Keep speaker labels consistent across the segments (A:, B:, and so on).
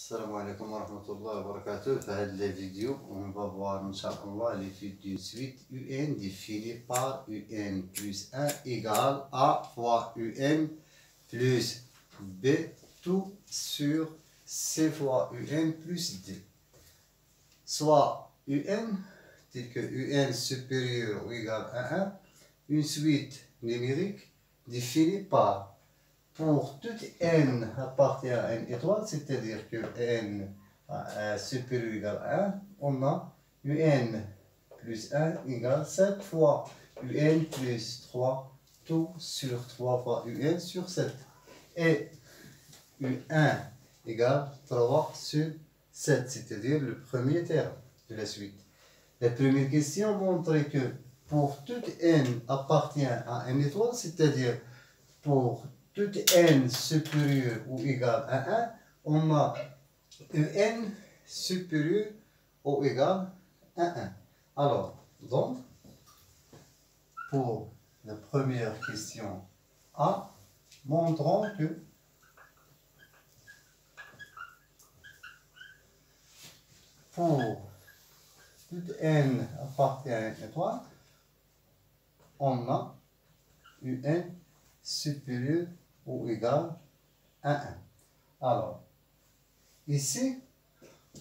A: السلام عليكم ورحمة الله وبركاته. في هذا الفيديو on va voir Inch'Allah l'étude d'une suite UN définie par UN plus 1 égale A fois UN plus B tout sur C fois UN plus D. Soit UN tel que UN supérieur ou égal à 1, une suite numérique définie par pour toute n appartient à une étoile, c'est-à-dire que n supérieur ou égal à 1, on a un plus 1 égale 7 fois un plus 3, tout sur 3 fois un sur 7. Et un égale 3 sur 7, c'est-à-dire le premier terme de la suite. La première question montre que pour toute n appartient à une étoile, c'est-à-dire pour toute n supérieur ou égal à 1, on a un supérieur ou égal à 1. Alors, donc, pour la première question A, montrons que pour toute n appartient à une étoile, on a un supérieur ou égal à 1. Alors, ici,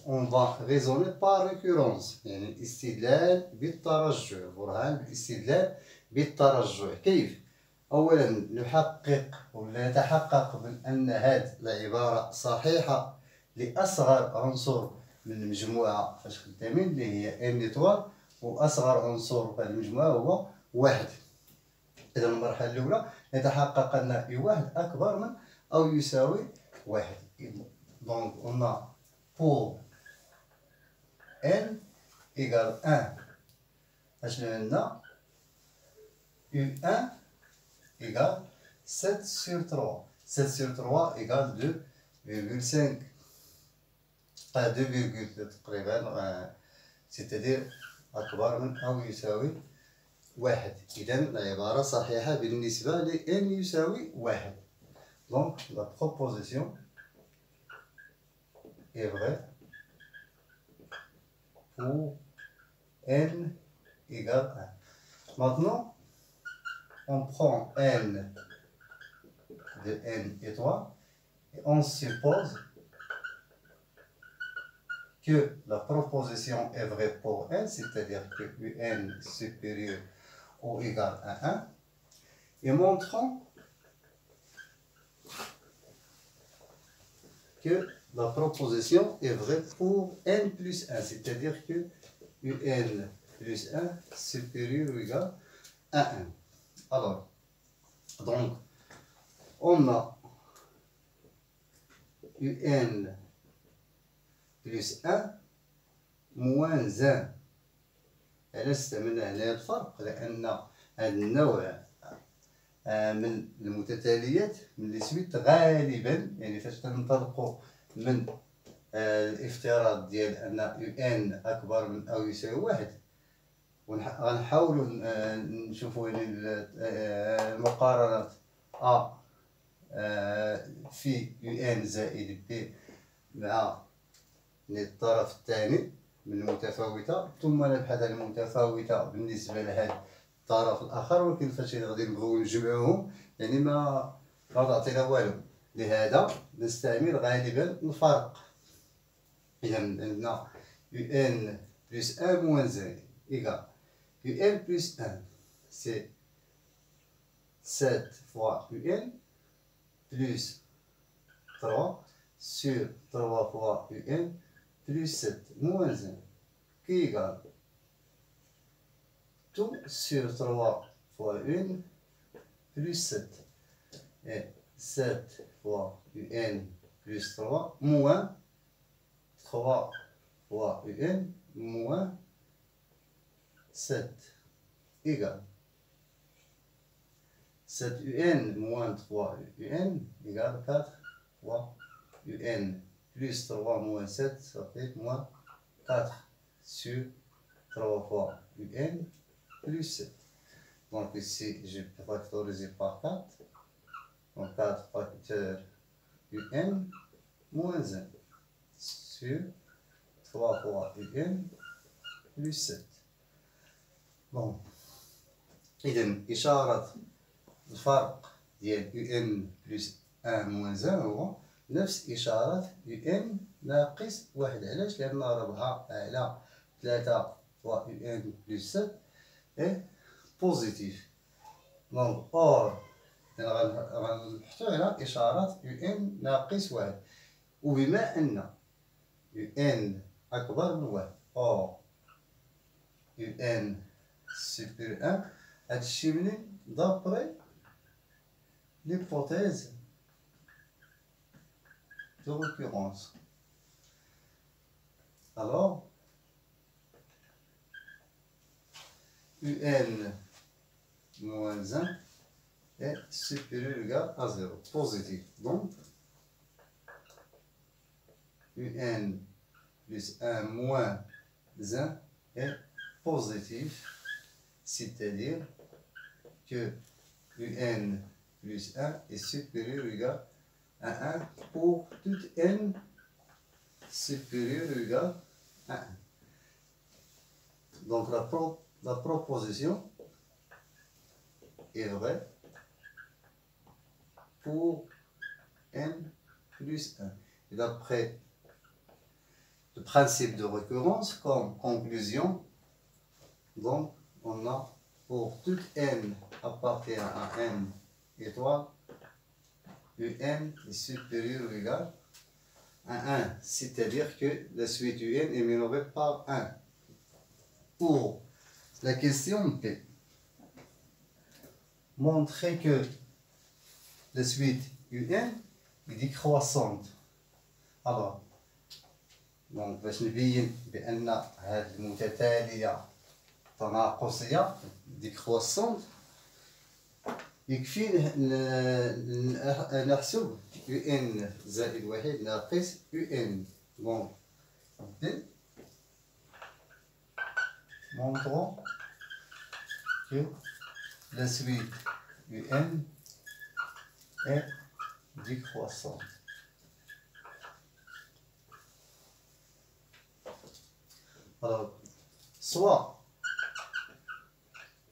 A: on va raisonner par récurrence. يعني الاستدلال بالترجع. برهان بالاستدلال بالترجع. كيف؟ أولا نحقق ولا نتحقق من أن هذه العبارة صحيحة لأصغر عنصر من المجموعة فاش خدامين اللي هي ان إيطوال، وأصغر عنصر في المجموعة هو واحد. إذا المرحلة الأولى نتحقق أن واحد أكبر من أو يساوي واحد. Donc on a pour n égale 1 أشنو عندنا U1 égale 7 sur 3. 7 sur 3 égale 2,5. Pas 2,2 تقريبا، c'est-à-dire أكبر من أو يساوي واحد. إذا العبارة صحيحة بالنسبة ل n يساوي واحد. Donc la proposition est vraie pour n égale 1. Maintenant, on prend n de n étoile et on suppose que la proposition est vraie pour n, c'est-à-dire que un supérieur ou égal à 1, et montrons que la proposition est vraie pour n plus 1, c'est-à-dire que un plus 1 supérieur ou égal à 1. Alors, donc, on a un plus 1 moins 1. علاش استعملنا هنا الفرق؟ لأن هذا النوع من المتتاليات من لي سويت غالبا، يعني فاش تنطلقوا من الافتراض ديال أن ان أكبر من أو يساوي واحد، غنحاولوا نشوفوا يعني المقارنات A في ان زائد B مع الطرف الثاني من المتفاوتة، ثم نبحث عن المتفاوتة بالنسبة لهذا الطرف الآخر، ولكن فاش غادي نبغيو نجمعوهم يعني ما تعطينا والو، لهذا نستعمل غالبا الفرق. إذا عندنا un plus 1 moins 1 égale un plus 1 c'est 7 fois un plus 3 sur 3 fois un plus 7 moins 1 qui égale tout sur 3 fois 1 plus 7. Et 7 fois un plus 3 moins 3 fois un moins 7 égale 7 un moins 3 un égale 4 fois un plus 3 moins 7, ça fait moins 4 sur 3 fois un plus 7. Donc ici, je peux factoriser par 4. Donc 4 facteur un moins 1 sur 3 fois UN plus 7. Bon. إذا إشارة الفرق ديال UN بلس 1 موان 1 هو نفس إشارة UN ناقص 1. علاش؟ لأن ضربها على 3 فوا UN بلس 7 إيه بوزيتيف. دونك أور غنبحثو على إشارة UN ناقص 1. وبما أن UN أكبر من 1 أور UN supérieur 1 هادشي منين؟ d'après l'hypothèse de récurrence. Alors, UN moins 1 est supérieur ou égal à 0, positif. Donc, UN plus 1 moins 1 est positif, c'est-à-dire que UN plus 1 est supérieur ou égal à 1 pour toute n supérieur ou égal à 1. Donc la proposition est vraie pour n plus 1. Et d'après le principe de récurrence, comme conclusion, donc on a pour toute n appartient à n étoile, UN est supérieur ou égal à 1, c'est-à-dire que la suite UN est minorée par 1. Pour la question P, montrer que la suite UN est décroissante. Alors, donc باش نبين بأن هذه المتتالية تناقصية décroissante يكفي نحسب UN زائد 1 ناقص UN. Donc, montrons que la suite UN est décroissante. Alors, soit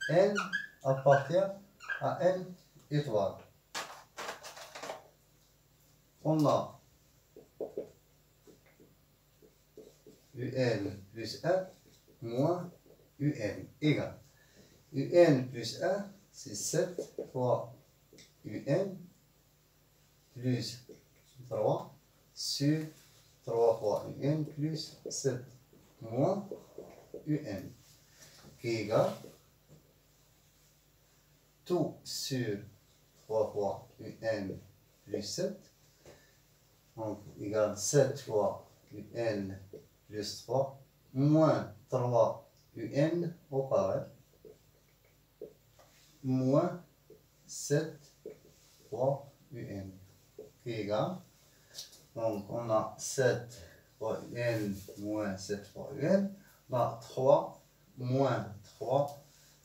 A: N appartient à N étoile. On a UN plus 1 moins UN égale. UN plus 1, c'est 7 fois UN plus 3 sur 3 fois UN plus 7 moins UN qui est égal tout sur 3 fois UN plus 7, donc égale 7 fois UN plus 3, moins 3 UN au carré, moins 7 fois UN, qui est égal, donc on a 7 fois UN moins 7 fois UN, on a 3 moins 3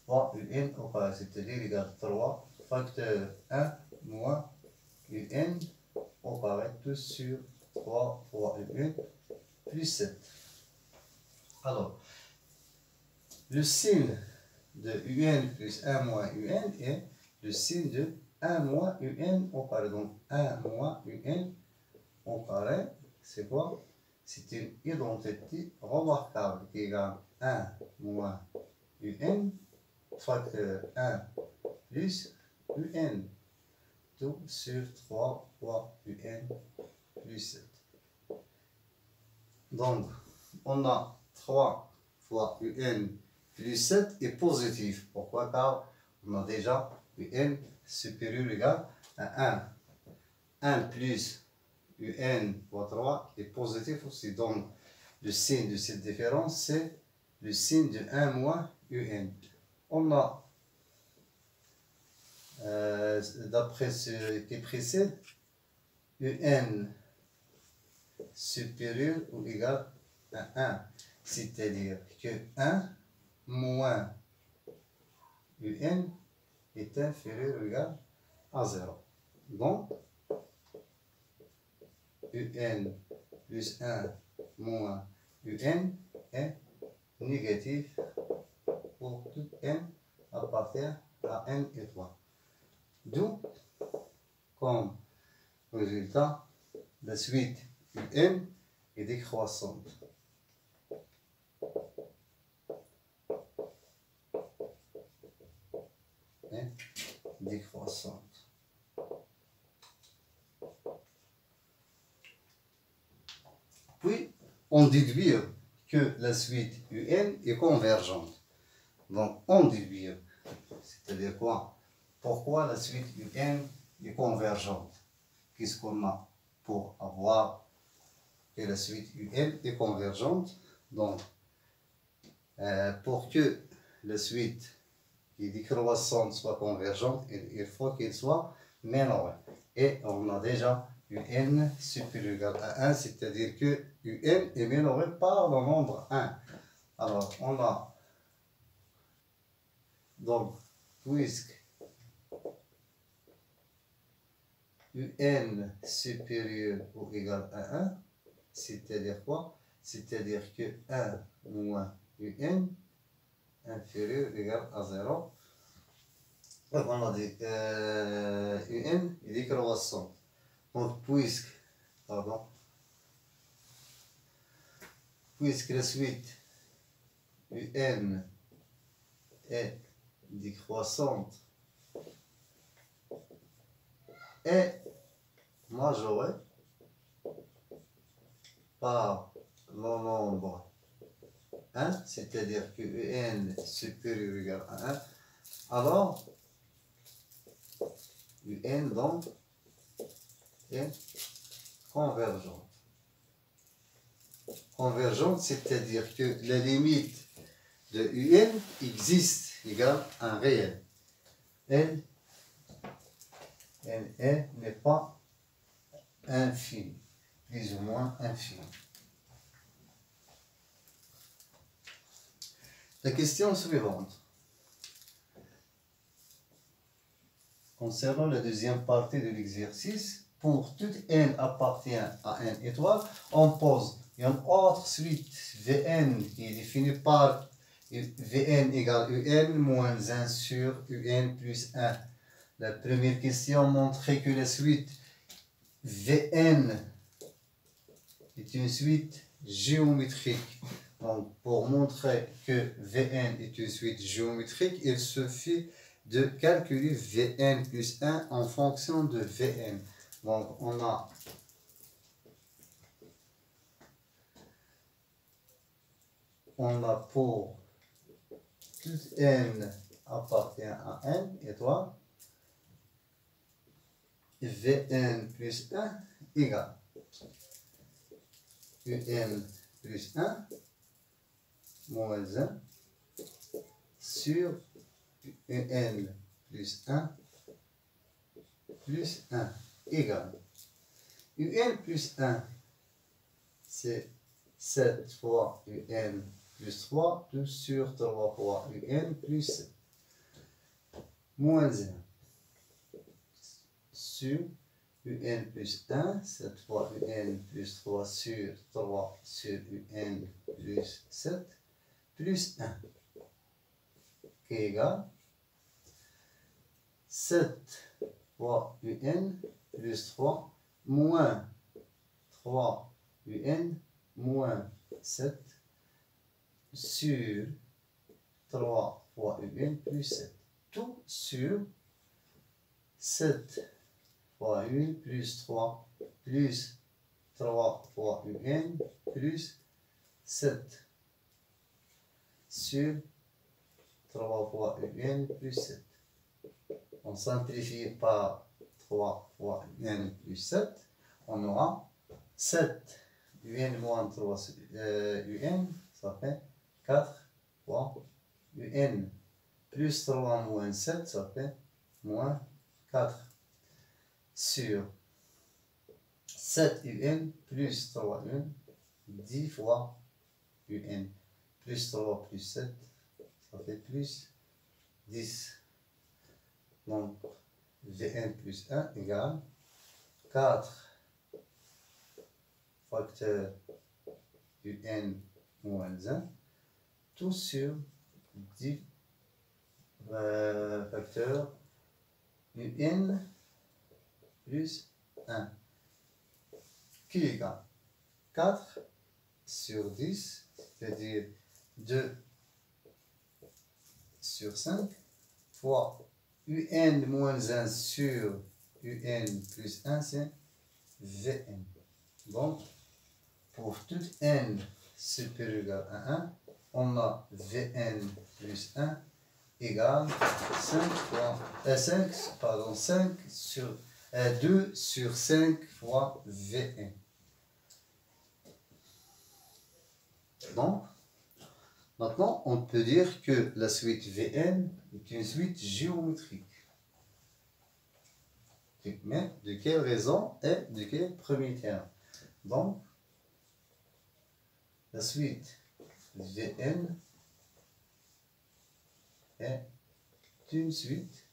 A: fois UN au carré, c'est-à-dire égal 3 facteur 1 moins UN au carré, tout sur 3 fois UN plus 7. Alors, le signe de UN plus 1 moins UN est le signe de 1 moins UN au carré. Donc 1 moins UN au carré, c'est quoi? C'est une identité remarquable qui égale 1 moins UN facteur 1 plus UN, tout sur 3 fois UN plus 7. Donc, on a 3 fois UN plus 7 est positif. Pourquoi? Car on a déjà UN supérieur ou égal à 1. 1 plus UN fois 3 est positif aussi. Donc, le signe de cette différence, c'est le signe de 1 moins UN. On a, d'après ce qui précède, UN supérieur ou égal à 1. C'est-à-dire que 1 moins UN est inférieur ou égal à 0. Donc, UN plus 1 moins un est négatif pour tout n appartient à n étoile. D'où, comme résultat, la suite un est décroissante. Décroissante. Puis, on déduit que la suite un est convergente. Donc, on déduit, c'est-à-dire quoi? Pourquoi la suite un est convergente? Qu'est-ce qu'on a pour avoir que la suite un est convergente? Donc, pour que la suite qui est décroissante soit convergente, il faut qu'elle soit minorée. Et on a déjà un supérieur ou égal à 1, c'est-à-dire que un est minoré par le nombre 1. Alors, on a donc, puisque un supérieur ou égal à 1, c'est-à-dire quoi? C'est-à-dire que 1 moins un inférieur ou égal à 0. Donc, on a dit un est décroissant. Donc, puisque la suite un est décroissante est majorée par le nombre 1, c'est-à-dire que un est supérieur ou égal à 1, alors un donc est convergente. Convergente, c'est-à-dire que la limite de un existe égale à un réel. n n'est pas infini, plus ou moins infini. La question suivante. Concernant la deuxième partie de l'exercice, pour tout n appartient à n étoile, on pose une autre suite Vn qui est définie par Vn égale un moins 1 sur un plus 1. La première question montrait que la suite Vn est une suite géométrique. Donc, pour montrer que Vn est une suite géométrique, il suffit de calculer Vn plus 1 en fonction de Vn. Donc, on a pour tout n appartient à n étoile, Vn plus 1 égale un plus 1 moins 1 sur un plus 1 plus 1 égale un plus 1, c'est 7 fois un plus 3, 2 sur 3 fois un plus 7, moins 1 sur un plus 1, 7 fois un plus 3 sur 3 sur un plus 7, plus 1, qui est égal 7 fois un plus 3 moins 3 un moins 7 sur 3 fois un plus 7. Tout sur 7 fois 1 plus 3 plus 3 fois 1 plus 7 sur 3 fois 1 plus 7. On simplifie par 3 fois 1 plus 7. On aura 7 un moins 3 un, ça fait 4 fois un plus 3 moins 7, ça fait moins 4 sur 7 un plus 3 un, 10 fois un plus 3 plus 7, ça fait plus 10. Donc, V1 plus 1 égale 4 facteur UN moins 1, tout sur 10 facteur UN plus 1, qui est égal 4 sur 10, c'est-à-dire 2 sur 5, fois UN moins 1 sur UN plus 1, c'est Vn. Donc, pour tout n supérieur égal à 1, on a Vn plus 1 égale 5 sur 2 sur 5 fois Vn. Donc, maintenant, on peut dire que la suite Vn est une suite géométrique. Mais de quelle raison et de quel premier terme? Donc, la suite Vn est une suite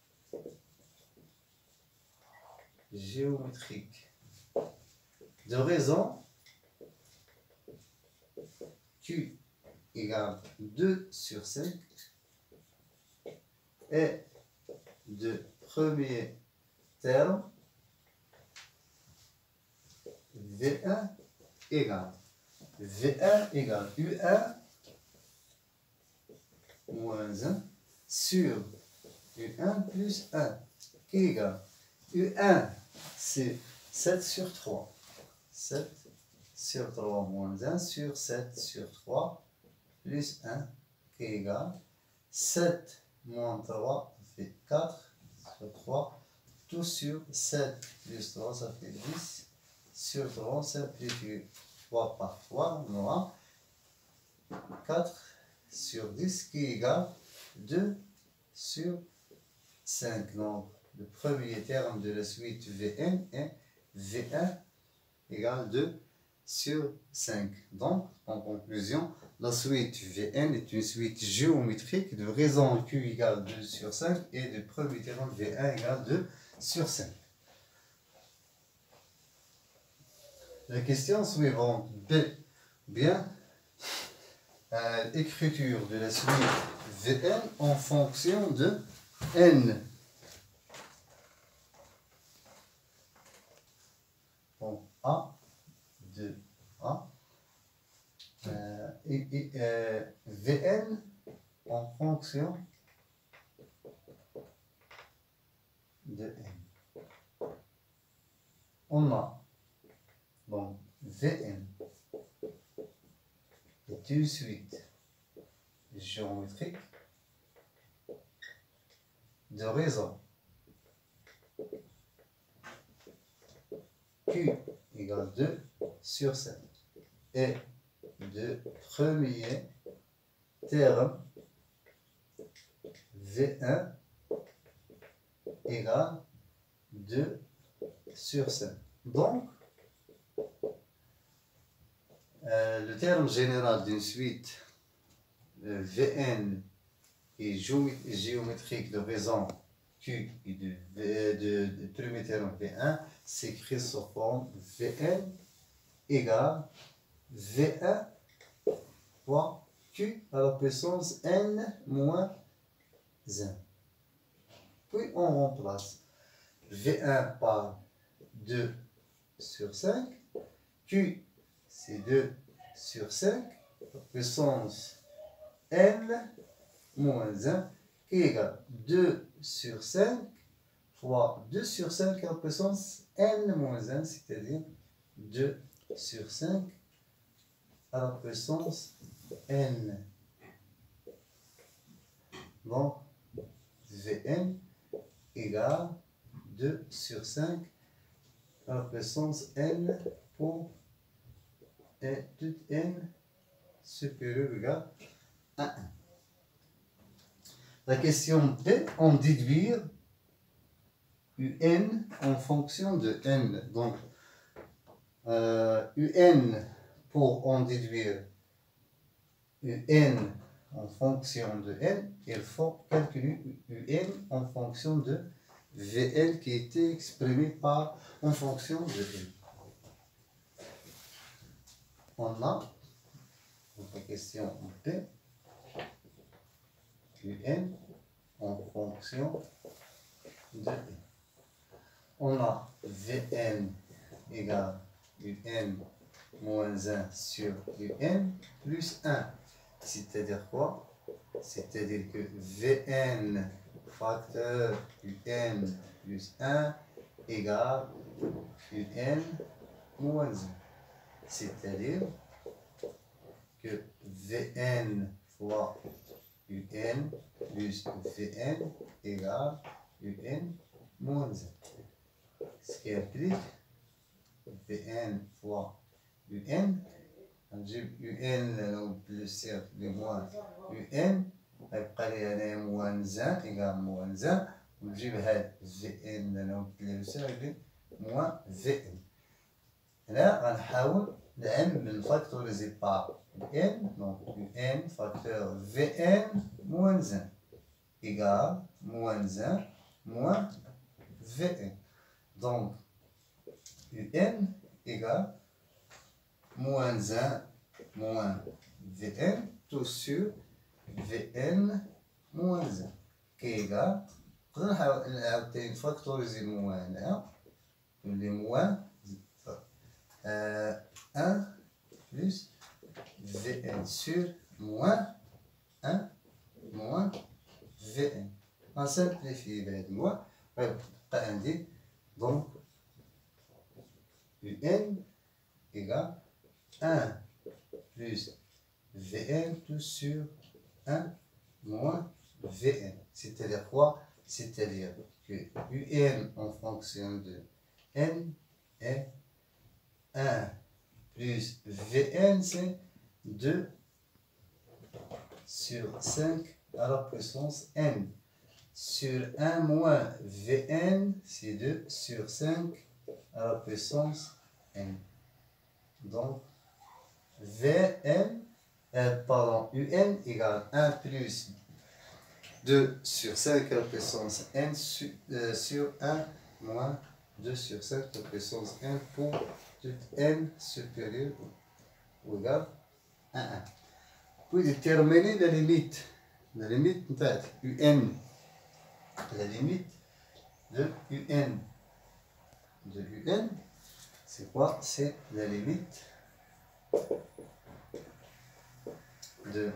A: géométrique. De raison Q égale 2 sur 5 et de premier terme V1 égale U1 moins 1 sur U1 plus 1 qui est égal U1 c'est 7 sur 3. 7 sur 3 moins 1 sur 7 sur 3 plus 1 qui est égal 7 moins 3 fait 4 sur 3. Tout sur 7 plus 3, ça fait 10 sur 3, simplifie 3 par 3, on aura 4 sur 10 qui est égal 2 sur 5. Donc, le premier terme de la suite Vn est V1 égale 2 sur 5. Donc, en conclusion, la suite Vn est une suite géométrique de raison Q égale 2 sur 5 et de premier terme V1 égale 2 sur 5. La question suivante, B. Bien, écriture de la suite Vn en fonction de n. Bon, A, 2A, Vn en fonction de n. On a donc Vn est une suite géométrique de raison Q égale 2 sur 5 et de premier terme V1 égale 2 sur 5. Donc, le terme général d'une suite Vn est géométrique de raison Q et de premier terme V1 s'écrit sous forme Vn égale V1 fois Q à la puissance n moins 1. Puis on remplace V1 par 2 sur 5. Q c'est 2 sur 5. La puissance n moins 1 qui est égal 2 sur 5 fois 2 sur 5 à la puissance n moins 1, c'est-à-dire 2 sur 5 à la puissance n. Donc, Vn égale 2 sur 5 à la puissance n pour et tout n supérieur ou égal à 1. La question B, on déduire un en fonction de n. Donc, un pour en déduire un en fonction de n, il faut calculer un en fonction de Vn qui était exprimé par en fonction de n. On a question B. UN en fonction de N. On a Vn égale UN moins 1 sur UN plus 1. C'est-à-dire quoi? C'est-à-dire que Vn facteur UN plus 1 égale UN moins 1. C'est-à-dire que Vn fois UN plus Vn égale UN moins 1. Ce qui implique Vn fois UN, نجيب UN لو بلوس بموان UN غيبقى لي هنايا موان زان إيكال موان زان، ونجيب هاد Vn لو بلوس غيولي موان Vn. هنا غنحاول نفاكتوريزي بار UN، دونك UN فاكتور Vn موان زان إيكال موان زان موان Vn. Donc UN égale moins 1 moins Vn tout sur Vn moins 1 qui est égal, نقدر نعاود تاني نفاكتوريزي الموان هنا نولي موان 1 plus Vn sur moins 1 moins Vn. غنسامبليفي بهاد الموان غيبقى عندي donc UN égale 1 plus Vn tout sur 1 moins Vn. C'est-à-dire quoi? C'est-à-dire que UN en fonction de N est 1 plus Vn, c'est 2 sur 5 à la puissance N. Sur 1 moins Vn, c'est 2 sur 5 à la puissance N. Donc, UN égale 1 plus 2 sur 5 à la puissance N sur 1 moins 2 sur 5 à la puissance N pour tout N supérieur ou égal à 1. Puis déterminer la limite de UN. La limite de UN. De UN, c'est quoi? C'est la limite de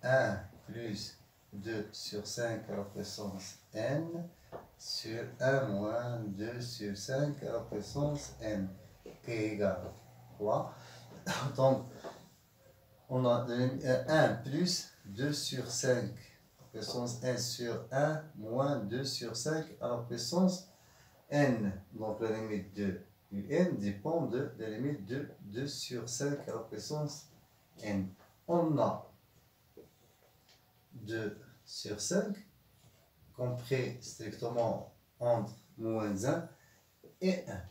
A: 1 plus 2 sur 5 à la puissance N sur 1 moins 2 sur 5 à la puissance N qui est égal à quoi? Donc, on a 1 plus 2 sur 5 puissance N sur 1 moins 2 sur 5 à la puissance N. Donc la limite de UN dépend de la limite de 2 sur 5 à la puissance N. On a 2 sur 5 compris strictement entre moins 1 et 1.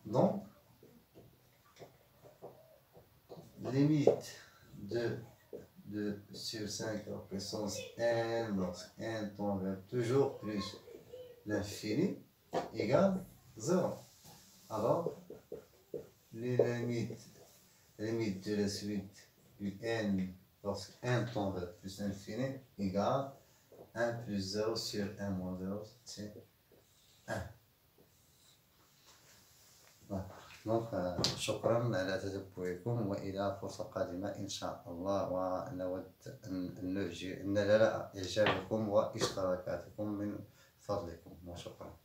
A: Donc, limite de 2 sur 5 à la puissance N, lorsque N tend vers toujours plus l'infini, égale 0. Alors, les limites de la suite UN lorsque n tend vers plus l'infini égale 1 plus 0 sur 1 moins 0, c'est 1. Voilà. Donc شكرا على تتبعكم وإلى فرصة قادمة إن شاء الله، ونود أن نرجع إعجابكم واشتراكاتكم من فضلكم، وشكرا.